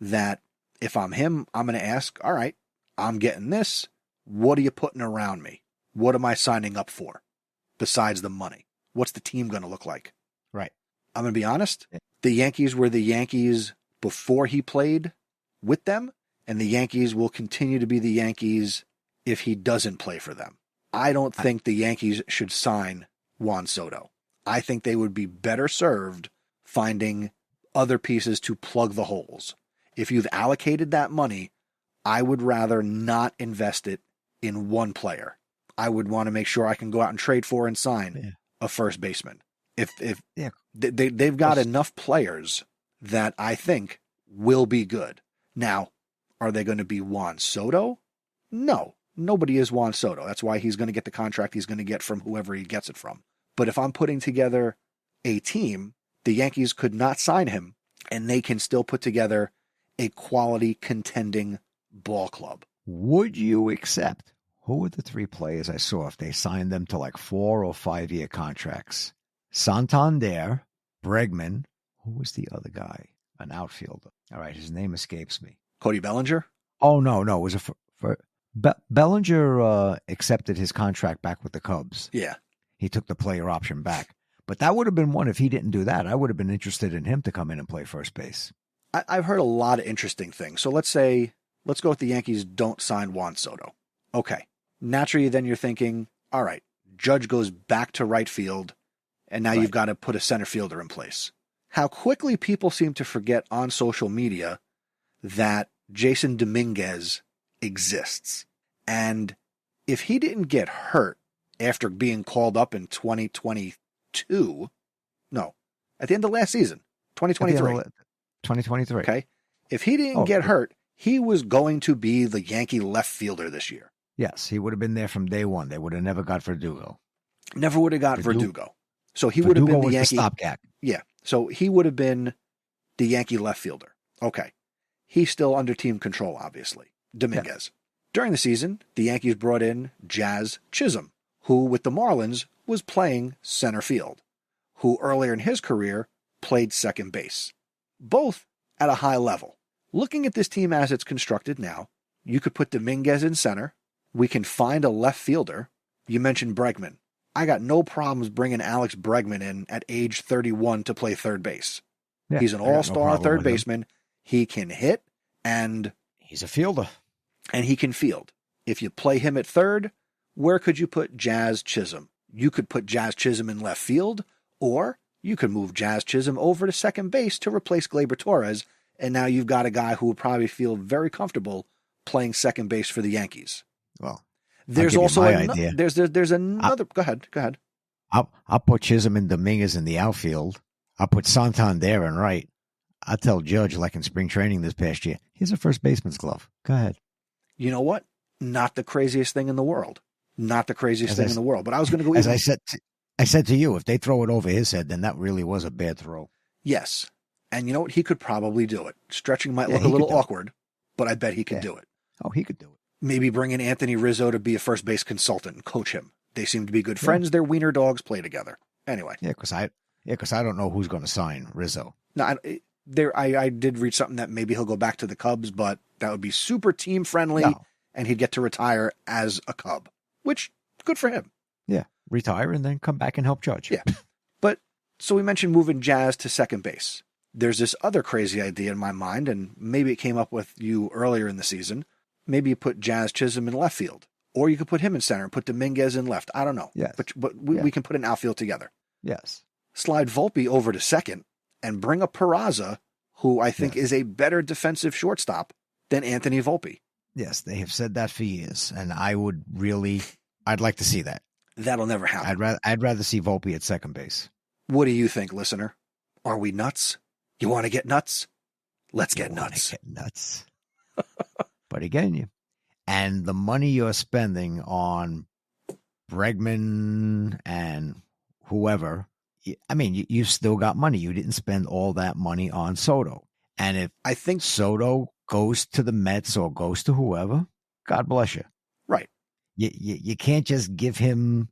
Speaker 7: that if I'm him, I'm going to ask, all right, I'm getting this. What are you putting around me? What am I signing up for besides the money? What's the team going to look like?
Speaker 8: Right.
Speaker 7: I'm going to be honest. The Yankees were the Yankees before he played with them, and the Yankees will continue to be the Yankees if he doesn't play for them. I don't think the Yankees should sign Juan Soto. I think they would be better served finding other pieces to plug the holes. If you've allocated that money, I would rather not invest it in one player. I would want to make sure I can go out and trade for and sign a first baseman. If they've got enough players that I think will be good. Now, are they going to be Juan Soto? No, nobody is Juan Soto. That's why he's going to get the contract he's going to get from whoever he gets it from. But if I'm putting together a team, the Yankees could not sign him, and they can still put together a quality contending ball club.
Speaker 8: Would you accept? Who were the three players I saw if they signed them to like 4 or 5 year contracts? Santander, Bregman. Who was the other guy? An outfielder. All right, his name escapes me.
Speaker 7: Cody Bellinger?
Speaker 8: Oh, no. It was Bellinger accepted his contract back with the Cubs.
Speaker 7: Yeah.
Speaker 8: He took the player option back. But that would have been one if he didn't do that. I would have been interested in him to come in and play first base.
Speaker 7: I've heard a lot of interesting things. So let's go with the Yankees don't sign Juan Soto. Okay. Naturally, then you're thinking, all right, Judge goes back to right field, and now you've got to put a center fielder in place. How quickly people seem to forget on social media that Jason Dominguez exists. And if he didn't get hurt after being called up in 2022, no, at the end of last season, 2023.
Speaker 8: 2023.
Speaker 7: Okay. If he didn't get hurt, he was going to be the Yankee left fielder this year.
Speaker 8: Yes, he would have been there from day one. They would have never got Verdugo.
Speaker 7: Never would have got Verdugo. So he would have been the Yankee
Speaker 8: stopgap.
Speaker 7: Yeah. So he would have been the Yankee left fielder. Okay. He's still under team control, obviously. Dominguez. During the season, the Yankees brought in Jazz Chisholm, who with the Marlins was playing center field, who earlier in his career played second base. Both at a high level. looking at this team as it's constructed now, you could put Dominguez in center. We can find a left fielder. You mentioned Bregman. I got no problems bringing Alex Bregman in at age 31 to play third base.
Speaker 8: Yeah,
Speaker 7: He's an all-star third baseman. He can hit, and
Speaker 8: he's a fielder.
Speaker 7: And he can field. If you play him at third, where could you put Jazz Chisholm? You could put Jazz Chisholm in left field, or you could move Jazz Chisholm over to second base to replace Gleyber Torres, and now you've got a guy who would probably feel very comfortable playing second base for the Yankees.
Speaker 8: Well,
Speaker 7: there's also
Speaker 8: idea.
Speaker 7: There's another. Go ahead.
Speaker 8: I'll put Chisholm and Dominguez in the outfield. I'll put Santander in right. I'll tell Judge, like in spring training this past year, here's a first baseman's glove. Go ahead.
Speaker 7: You know what? Not the craziest thing in the world. Not the craziest thing in the world. But I was going to go.
Speaker 8: As I said to you, if they throw it over his head, then that really was a bad throw.
Speaker 7: Yes. And you know what? He could probably do it. Stretching might look a little awkward, but I bet he could do it.
Speaker 8: Oh, he could do it.
Speaker 7: Maybe bring in Anthony Rizzo to be a first base consultant and coach him. They seem to be good friends. Their wiener dogs play together. Anyway.
Speaker 8: Yeah, because I don't know who's going to sign Rizzo.
Speaker 7: No, I did read something that maybe he'll go back to the Cubs, but that would be super team friendly, and he'd get to retire as a Cub, which good for him.
Speaker 8: Yeah, retire and then come back and help Judge.
Speaker 7: Yeah, but so we mentioned moving Jazz to second base. There's this other crazy idea in my mind, and maybe it came up with you earlier in the season. Maybe you put Jazz Chisholm in left field, or you could put him in center and put Dominguez in left. I don't know.
Speaker 8: Yes.
Speaker 7: But we can put an outfield together.
Speaker 8: Yes.
Speaker 7: Slide Volpe over to second and bring up Peraza, who I think is a better defensive shortstop than Anthony Volpe.
Speaker 8: Yes, they have said that for years, and I'd like to see that.
Speaker 7: That'll never happen.
Speaker 8: I'd rather see Volpe at second base.
Speaker 7: What do you think, listener? Are we nuts? You want to get nuts? Let's get nuts.
Speaker 8: Get nuts. But again, and the money you're spending on Bregman and whoever, I mean, you've still got money. You didn't spend all that money on Soto. And if
Speaker 7: I think
Speaker 8: Soto goes to the Mets or goes to whoever, God bless you.
Speaker 7: Right.
Speaker 8: You can't just give him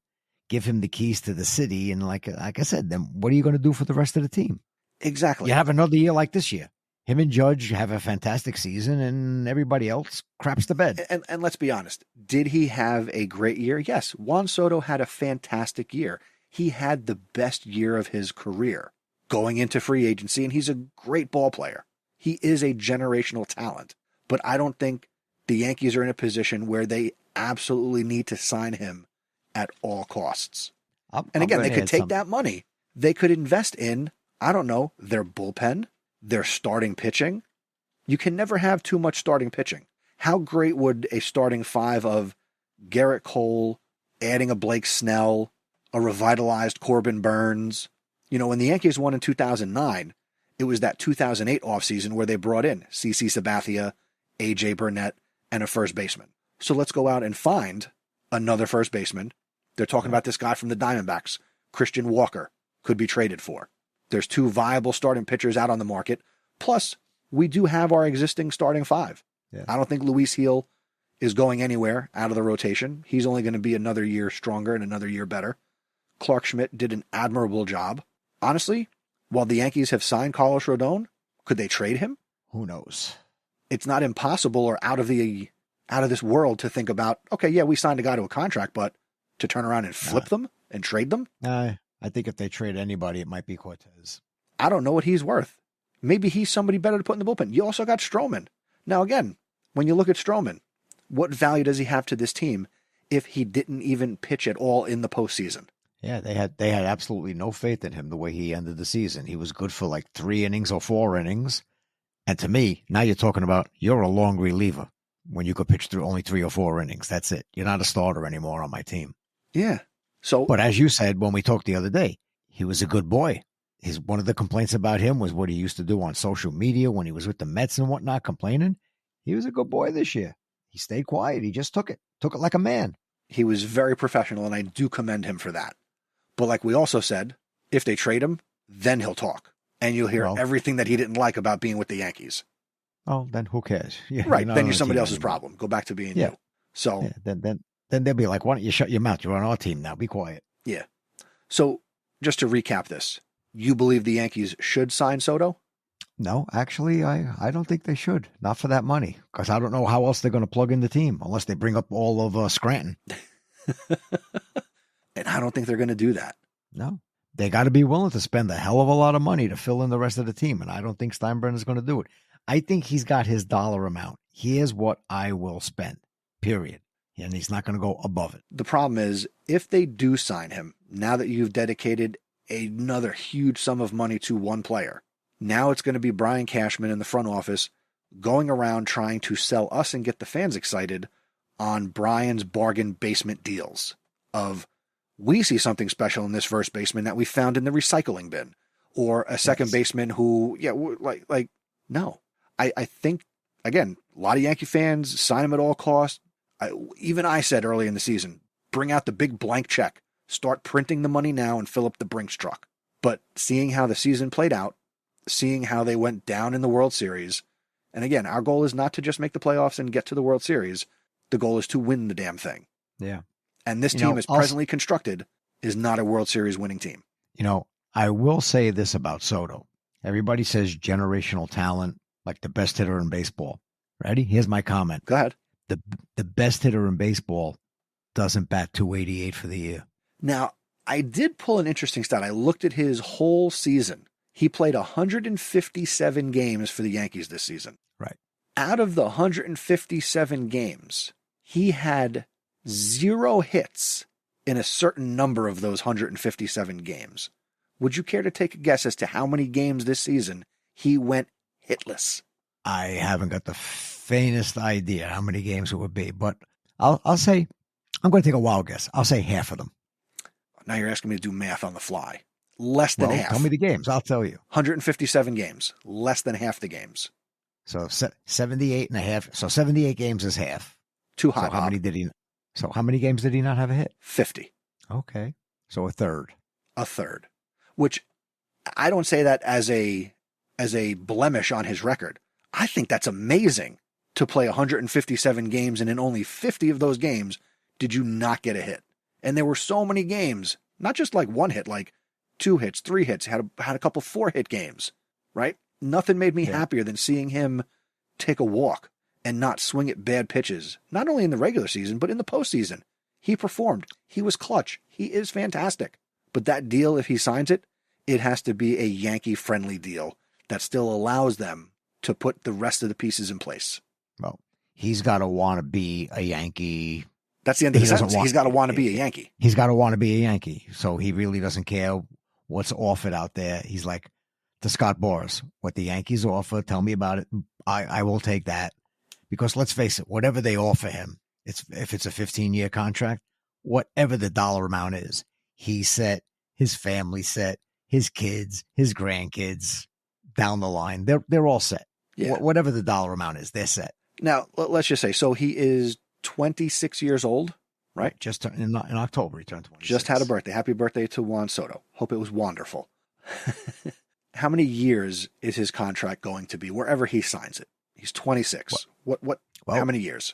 Speaker 8: the keys to the city. And like I said, then what are you going to do for the rest of the team?
Speaker 7: Exactly.
Speaker 8: You have another year like this year. Him and Judge have a fantastic season, and everybody else craps the bed.
Speaker 7: And let's be honest. Did he have a great year? Yes. Juan Soto had a fantastic year. He had the best year of his career going into free agency, and he's a great ball player. He is a generational talent. But I don't think the Yankees are in a position where they absolutely need to sign him at all costs. And again, they could take that money. They could invest in, I don't know, their bullpen, their starting pitching. You can never have too much starting pitching. How great would a starting five of Garrett Cole, adding a Blake Snell, a revitalized Corbin Burns? You know, when the Yankees won in 2009, it was that 2008 offseason where they brought in CC Sabathia, AJ Burnett, and a first baseman. So let's go out and find another first baseman. They're talking about this guy from the Diamondbacks, Christian Walker, could be traded for. There's two viable starting pitchers out on the market. Plus, we do have our existing starting five. Yeah. I don't think Luis Gil is going anywhere out of the rotation. He's only going to be another year stronger and another year better. Clark Schmidt did an admirable job. Honestly, while the Yankees have signed Carlos Rodon, could they trade him?
Speaker 8: Who knows?
Speaker 7: It's not impossible or out of this world to think about, okay, yeah, we signed a guy to a contract, but to turn around and flip them and trade them?
Speaker 8: I think if they trade anybody, it might be Cortez.
Speaker 7: I don't know what he's worth. Maybe he's somebody better to put in the bullpen. You also got Stroman. Now, again, when you look at Stroman, what value does he have to this team if he didn't even pitch at all in the postseason?
Speaker 8: Yeah, they had absolutely no faith in him the way he ended the season. He was good for like 3 innings or 4 innings. And to me, now you're talking about you're a long reliever when you could pitch through only 3 or 4 innings. That's it. You're not a starter anymore on my team.
Speaker 7: Yeah.
Speaker 8: But as you said when we talked the other day, he was a good boy. One of the complaints about him was what he used to do on social media when he was with the Mets and whatnot, complaining. He was a good boy this year. He stayed quiet. He just took it like a man.
Speaker 7: He was very professional, and I do commend him for that. But like we also said, if they trade him, then he'll talk, and you'll hear everything that he didn't like about being with the Yankees.
Speaker 8: Oh, then who cares? Yeah,
Speaker 7: right. Then you're somebody else's problem. Go back to being you. So
Speaker 8: then they'll be like, why don't you shut your mouth? You're on our team now. Be quiet.
Speaker 7: Yeah. So just to recap this, you believe the Yankees should sign Soto?
Speaker 8: No, actually, I don't think they should. Not for that money, because I don't know how else they're going to plug in the team unless they bring up all of Scranton.
Speaker 7: And I don't think they're going to do that.
Speaker 8: No, they got to be willing to spend a hell of a lot of money to fill in the rest of the team, and I don't think Steinbrenner's going to do it. I think he's got his dollar amount. Here's what I will spend, period. And he's not going to go above it.
Speaker 7: The problem is, if they do sign him, now that you've dedicated another huge sum of money to one player, now it's going to be Brian Cashman in the front office going around trying to sell us and get the fans excited on Brian's bargain basement deals of, we see something special in this first baseman that we found in the recycling bin, or a second baseman who, no. I think, again, a lot of Yankee fans sign him at all costs. Even I said early in the season, bring out the big blank check, start printing the money now and fill up the Brinks truck. But seeing how the season played out, seeing how they went down in the World Series, and again, our goal is not to just make the playoffs and get to the World Series. The goal is to win the damn thing.
Speaker 8: Yeah.
Speaker 7: And this team, as presently constructed, is not a World Series winning team.
Speaker 8: I will say this about Soto. Everybody says generational talent, like the best hitter in baseball. Ready? Here's my comment.
Speaker 7: Go ahead.
Speaker 8: The best hitter in baseball doesn't bat 288 for the year.
Speaker 7: Now, I did pull an interesting stat. I looked at his whole season. He played 157 games for the Yankees this season.
Speaker 8: Right.
Speaker 7: Out of the 157 games, he had 0 hits in a certain number of those 157 games. Would you care to take a guess as to how many games this season he went hitless?
Speaker 8: I haven't got the faintest idea how many games it would be, but I'll say, I'm going to take a wild guess. I'll say half of them.
Speaker 7: Now you're asking me to do math on the fly. Less than half.
Speaker 8: Tell me the games. I'll tell you.
Speaker 7: 157 games. Less than half the games.
Speaker 8: So 78 and a half. So 78 games is half.
Speaker 7: Too high.
Speaker 8: So how many games did he not have a hit?
Speaker 7: 50.
Speaker 8: Okay. So a third.
Speaker 7: A third. Which I don't say that as a blemish on his record. I think that's amazing to play 157 games, and in only 50 of those games did you not get a hit. And there were so many games, not just like one hit, like 2 hits, 3 hits, had a couple 4-hit games, right? Nothing made me happier than seeing him take a walk and not swing at bad pitches, not only in the regular season, but in the postseason. He performed. He was clutch. He is fantastic. But that deal, if he signs it, it has to be a Yankee-friendly deal that still allows them to put the rest of the pieces in place.
Speaker 8: Well, he's got to want to be a Yankee.
Speaker 7: That's the end of the sentence. He's got to want to be a Yankee.
Speaker 8: He's got to want to be a Yankee. So he really doesn't care what's offered out there. He's like to Scott Boras, what the Yankees offer, tell me about it. I will take that. Because let's face it, whatever they offer him, if it's a 15-year contract, whatever the dollar amount is, he's set, his family set, his kids, his grandkids down the line. They're all set.
Speaker 7: Yeah.
Speaker 8: Whatever the dollar amount is, they're set.
Speaker 7: Now, let's just say, so he is 26 years old, right?
Speaker 8: Just in October, he turned 26.
Speaker 7: Just had a birthday. Happy birthday to Juan Soto. Hope it was wonderful. How many years is his contract going to be wherever he signs it? He's 26. What how many years?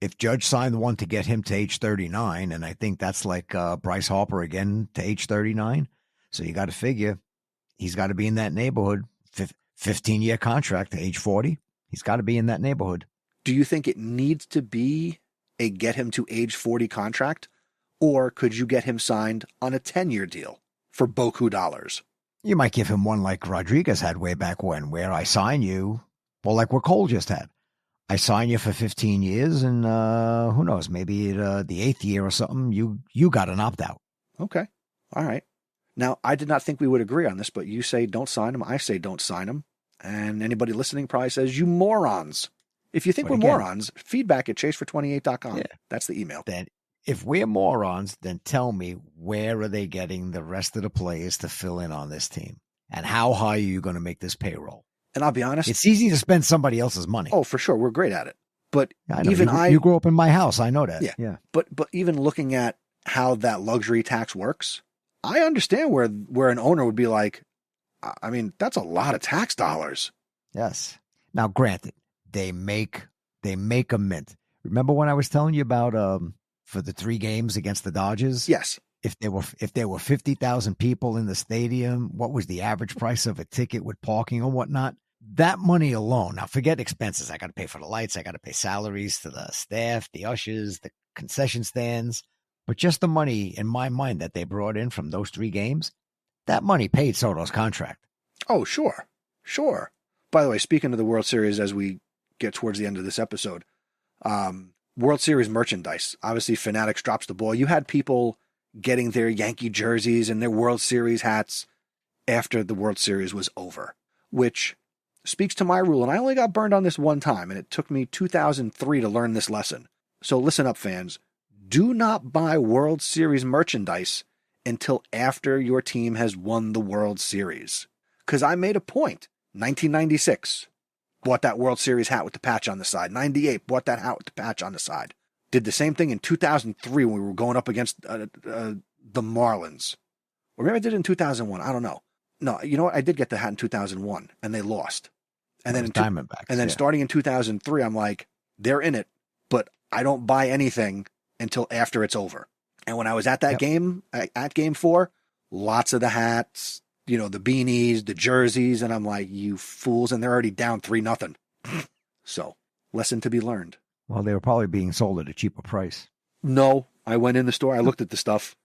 Speaker 8: If Judge signed the one to get him to age 39, and I think that's like Bryce Harper again to age 39. So you got to figure he's got to be in that neighborhood. 15-year contract to age 40. He's got to be in that neighborhood.
Speaker 7: Do you think it needs to be a get him to age 40 contract? Or could you get him signed on a 10-year deal for beaucoup dollars?
Speaker 8: You might give him one like Rodriguez had way back when, where I sign you, well, like what Cole just had. I sign you for 15 years, and who knows, maybe the 8th year or something, you got an opt-out.
Speaker 7: Okay. All right. Now, I did not think we would agree on this, but you say don't sign him. I say don't sign him. And anybody listening probably says, you morons. If you think we're morons, feedback at chasefor28.com. Yeah. That's the email.
Speaker 8: Then if we're morons, then tell me, where are they getting the rest of the players to fill in on this team? And how high are you going to make this payroll?
Speaker 7: And I'll be honest.
Speaker 8: It's easy to spend somebody else's money.
Speaker 7: Oh, for sure. We're great at it. But
Speaker 8: you grew up in my house. I know that.
Speaker 7: Yeah. But even looking at how that luxury tax works, I understand where an owner would be like, I mean, that's a lot of tax dollars.
Speaker 8: Yes. Now, granted, they make a mint. Remember when I was telling you about for the 3 games against the Dodgers?
Speaker 7: Yes.
Speaker 8: If there were 50,000 people in the stadium, what was the average price of a ticket with parking and whatnot? that money alone, now forget expenses. I got to pay for the lights. I got to pay salaries to the staff, the ushers, the concession stands. But just the money in my mind that they brought in from those 3 games, that money paid Soto's contract.
Speaker 7: Oh, sure. Sure. By the way, speaking of the World Series, as we get towards the end of this episode, World Series merchandise. Obviously, Fanatics drops the ball. You had people getting their Yankee jerseys and their World Series hats after the World Series was over, which speaks to my rule. And I only got burned on this one time, and it took me 2003 to learn this lesson. So listen up, fans. Do not buy World Series merchandise until after your team has won the World Series. Because I made a point. 1996, bought that World Series hat with the patch on the side. 98, bought that hat with the patch on the side. Did the same thing in 2003 when we were going up against the Marlins. Or maybe I did it in 2001. I don't know. No, you know what? I did get the hat in 2001, and they lost. And then
Speaker 8: Diamondbacks.
Speaker 7: And then starting in 2003, I'm like, they're in it, but I don't buy anything until after it's over. And when I was at that game, at Game 4, lots of the hats, the beanies, the jerseys, and I'm like, you fools, and they're already down 3-0. So, lesson to be learned.
Speaker 8: Well, they were probably being sold at a cheaper price.
Speaker 7: No, I went in the store, I looked at the stuff.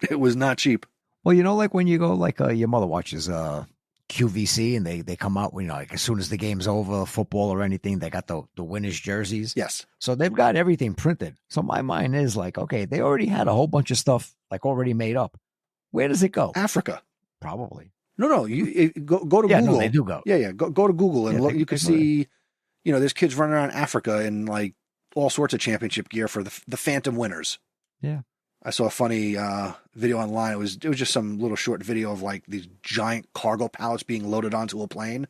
Speaker 7: It was not cheap.
Speaker 8: Well, like when you go, like your mother watches QVC, and they come out, like as soon as the game's over, football or anything, they got the winners' jerseys.
Speaker 7: Yes.
Speaker 8: So they've got everything printed. So my mind is like, okay, they already had a whole bunch of stuff like already made up. Where does it go?
Speaker 7: Africa.
Speaker 8: Probably.
Speaker 7: No, you go to Google.
Speaker 8: No, they do go.
Speaker 7: Yeah, go to Google and look. You can see,
Speaker 8: right.
Speaker 7: There's kids running around Africa in like all sorts of championship gear for the Phantom winners.
Speaker 8: Yeah.
Speaker 7: I saw a funny video online. It was just some little short video of like these giant cargo pallets being loaded onto a plane,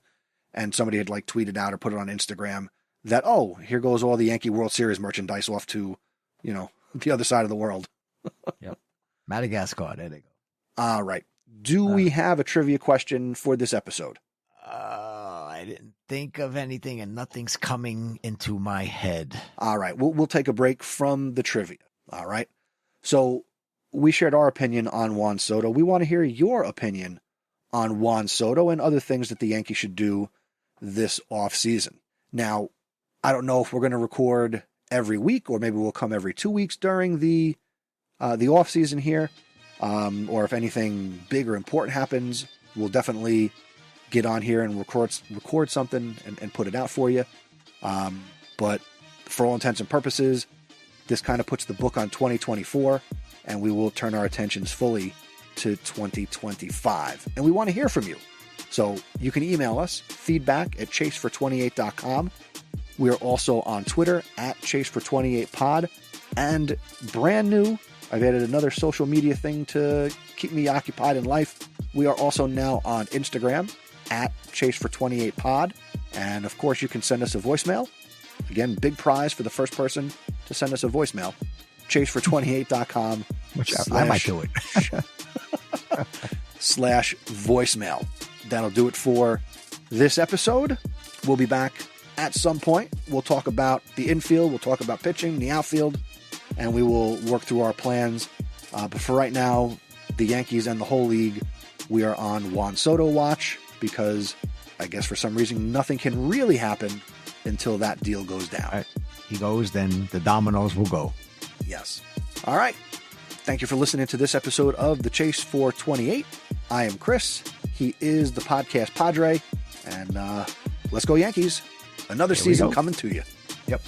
Speaker 7: and somebody had like tweeted out or put it on Instagram that, oh, here goes all the Yankee World Series merchandise off to, the other side of the world.
Speaker 8: Yep. Madagascar. There they go.
Speaker 7: All right. Do we have a trivia question for this episode?
Speaker 8: I didn't think of anything, and nothing's coming into my head.
Speaker 7: All right. We'll take a break from the trivia. All right. So we shared our opinion on Juan Soto. We want to hear your opinion on Juan Soto and other things that the Yankees should do this offseason. Now, I don't know if we're going to record every week, or maybe we'll come every 2 weeks during the offseason here. Or if anything big or important happens, we'll definitely get on here and record something and put it out for you. But for all intents and purposes, this kind of puts the book on 2024, and we will turn our attentions fully to 2025. And we want to hear from you. So you can email us, feedback@chasefor28.com. We are also on Twitter @chasefor28pod. And brand new, I've added another social media thing to keep me occupied in life. We are also now on Instagram @chasefor28pod. And of course, you can send us a voicemail. Again, big prize for the first person to send us a voicemail. chasefor28.com.
Speaker 8: I might do it.
Speaker 7: /voicemail. That'll do it for this episode. We'll be back at some point. We'll talk about the infield. We'll talk about pitching, the outfield, and we will work through our plans. But for right now, the Yankees and the whole league, we are on Juan Soto watch because I guess for some reason nothing can really happen until that deal goes down.
Speaker 8: Right. He goes, then the dominoes will go.
Speaker 7: Yes. All right. Thank you for listening to this episode of The Chase for 28. I am Chris. He is the podcast Padre. And let's go Yankees. Another season coming to you.
Speaker 8: Yep.